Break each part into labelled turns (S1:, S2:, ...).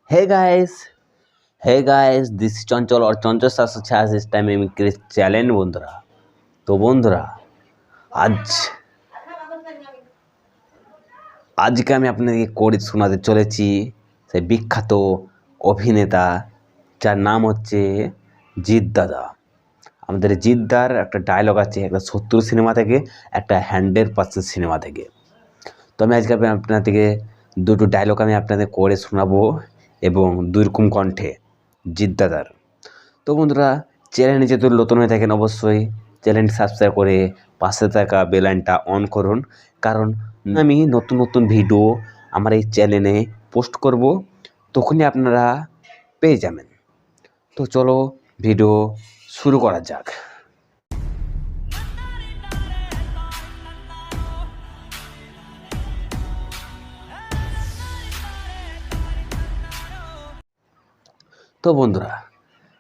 S1: Hey guys, this is চঞ্চল और চঞ্চল সাথে আছে इस टाइम में क्रिस চ্যালেঞ্জ বন্ধুরা। তো বন্ধুরা আজকে আমি আপনাদেরকে করে শোনাতে চলেছি সেই বিখ্যাত অভিনেতা যার নাম হচ্ছে জিৎ দাদা। আমাদের জিৎদার একটা ডায়লগ আছে একটা ৭০ সিনেমা থেকে, একটা 100% সিনেমা থেকে। তো আমি আজকে আপনাদেরকে দুটো ডায়লগ আমি আপনাদের করে শোনাবো এবং দুই রকম কণ্ঠে জিৎ দাদার। তো বন্ধুরা, চ্যানেলে যদি নতুন হয়ে থাকেন অবশ্যই চ্যানেলটি সাবস্ক্রাইব করে পাশে থাকা বেল আইকনটা অন করুন, কারণ আমি নতুন ভিডিও আমার এই চ্যানেলে পোস্ট করব, তখনই আপনারা পেয়ে যাবেন। তো চলো ভিডিও শুরু করা যাক। তো বন্ধুরা,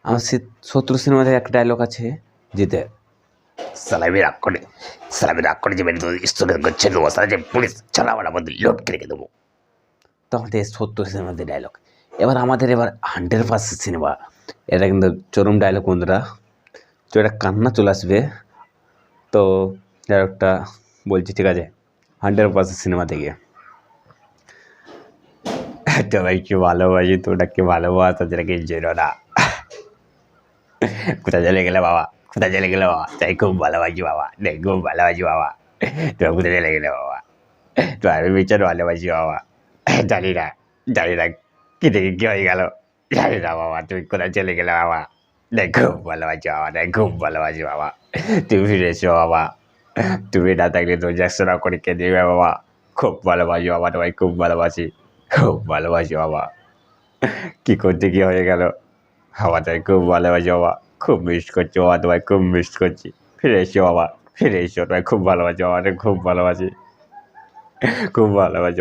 S1: আমার ৭০ সিনেমা থেকে একটা ডায়লগ আছে জিতে, সালামি রাগ করে যে বেরিয়ে স্থগিত করছে দেবো, সারা যে পুলিশ চালাবার মধ্যে লোড রেখে দেবো। তো আমাদের ৭০ সিনেমার ডায়লগ। আমাদের 100% সিনেমা, এটা কিন্তু চরম ডায়লগ বন্ধুরা। তো এটা কান্না চলে আসবে। তো ডায়লগটা বলছি, ঠিক আছে? 100% সিনেমা থেকে, সবাইকে ভালোবাসি, তোটাকে ভালোবাসা যেটাকে জেনো না। কোথায় চলে গেলে বাবা, তাই খুব ভালোবাসি বাবা, খুব ভালোবাসি বাবা। তোরা কোথায় চলে গেলে বাবা, তো আমি বিচার ভালোবাসি বাবা। জানি না কি থেকে কি হয়ে গেল, জানি না বাবা। তুমি কোথায় চলে গেলে বাবা, খুব ভালোবাসি বাবা, খুব ভালোবাসি বাবা। তুমি ফিরে এসো বাবা, তুমি না থাকলে তো জ্যাকসনা করে কে দেবে বাবা। খুব ভালোবাসি বাবা, তোমায় খুব ভালোবাসি বাবা। কি করতে কি হয়ে গেল বাবা, তাই খুব ভালোবাসি বাবা, খুব মিস করছি বাবা, তোমায় খুব মিস করছি। ফিরে এসো বাবা, তোমায় খুব ভালোবাসি বাবা, খুব ভালোবাসি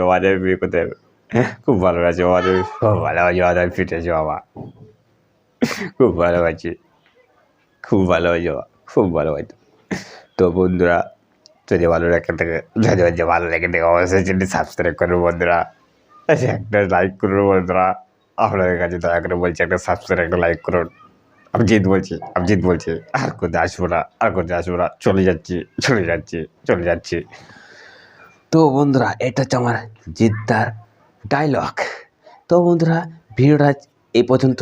S1: বাবা। বিয়ে করতে হবে, খুব ভালোবাসি বাবা, খুব ভালোবাসি বাবা, ফিরে এসো বাবা, খুব ভালোবাসি বাবা, খুব ভালোবাসি। তো বন্ধুরা, যদি ভালো লেগে থাকে অবশ্যই চ্যানেলটি সাবস্ক্রাইব করুন বন্ধুরা, একটা লাইক করুন বন্ধুরা। আপনাদের কাছে দয়া করে বলছি, একটা সাবস্ক্রাইব, একটা লাইক করুন। আমি জিৎ বলছি, আর কোথায় আসবো না, চলে যাচ্ছি। তো বন্ধুরা, এটা হচ্ছে আমার জিৎদার ডায়লগ। তো বন্ধুরা, ভিডিওটা এই পর্যন্ত।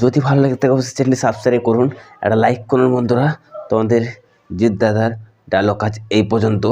S1: যদি ভালো লাগে থাকে অবশ্যই চ্যানেলটি সাবস্ক্রাইব করুন, একটা লাইক করুন বন্ধুরা। তোমাদের জিৎ দাদার ডায়লগ আজ এই পর্যন্ত।